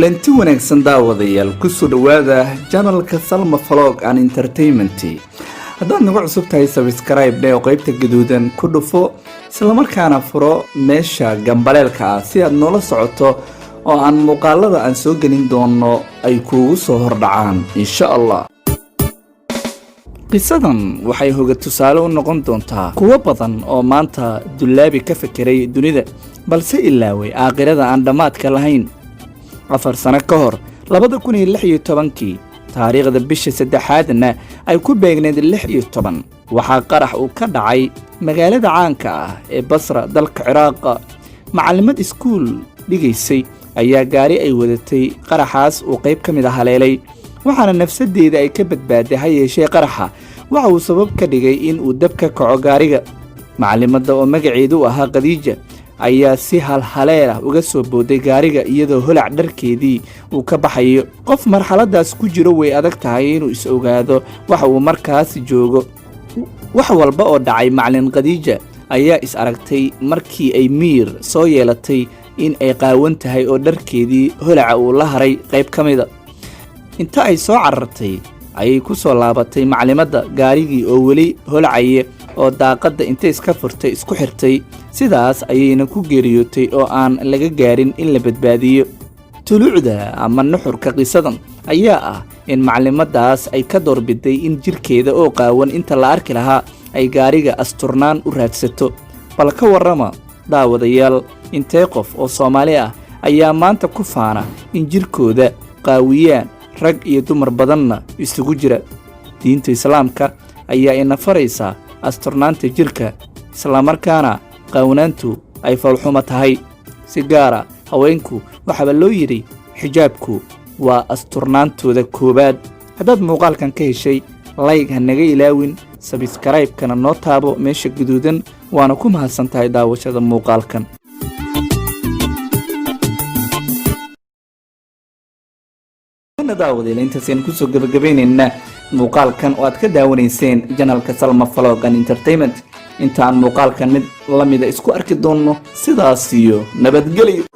kulanti wanaagsan daawadayaal ku soo dhawaada channelka Salma Vlog and Entertainment. Haddii nagu cusub tahay subscribe oo qaybta gaduudan ku dhufo isla markaana furo meesha gambaleelka ah si aad noola socoto oo aan muuqaalada aan soo gelin doono ay kuugu soo hordhacaan insha Allah. qisadan waxay hoga tusaale u noqon doontaa kuwa badan oo maanta dulaabi ka fikiray dunida balse ilaaway aakhirada aan dhamaadka lahayn. 4 sano ka hor 2016 taariikhda bisha saddexaadna ay ku beegneed 16 waxaa qarax uu ka dhacay magaalada caanka ah ee Basra dalka Ciraaq. Macalimad iskuul dhigaysay ayaa gaari ay wadatay qaraxaas uu qayb ka mid ah haleelay waxaana nafsadeeda ay ka badbaaday hayeeshee qaraxa waxa uu sabab ka dhigay in uu dab ka kaco gaariga. Macalimada oo magaceedu ahaa Khadiija ayaa si halhaleer ah uga soo booday gaariga iyadoo holac dharkeedii uu ka baxayo. qof marxaladaas ku jiro way adag tahay inuu is ogaado waxa uu markaas joogo. wax walba oo dhacay macalin Khadiija ayaa is aragtay markii ay miir soo yeelatay in ay qaawan tahay oo dharkeedii holaca uu la haray qayb ka mid ah. inta ay soo carartay ayay ku soo laabatay macalimada gaarigii oo weli holacay oo daaqada inta iska furtay isku xirtay sidaas ayayna ku geeriyootay oo aan laga gaarin in la badbaadiyo. tuluucda ama nuxurka qisadan ayaa ah in macalimadaas ay ka doorbiday in jirkeeda oo qaawan inta la arki lahaa ay gaariga asturnaan u raadsato. bal ka warrama daawadayaal intee qof oo Soomaali ah ayaa maanta ku faana in jirkooda qaawiyaan rag iyo dumar badanna isugu jira. diinta Islaamka ayaa ina faraysa asturnaanta jirka isla markaana qaawanaantu ay falxuma tahay. si gaara haweenku waxa loo yiri xijaabku waa asturnaantooda koobaad. haddaad muuqaalkan ka heshay like ha naga ilaawin subscribe kana noo taabo meesha gaduudan waana ku mahadsantahay daawashada muuqaalkan. daawadayaal intaasaan ku soo gabagabeynayna muuqaalkan oo aad ka daawanayseen channelka Salma Vlog and Entertainment. intaan muuqaalkan mid la mid isku arki doono sidaas iyo nabadgelyo.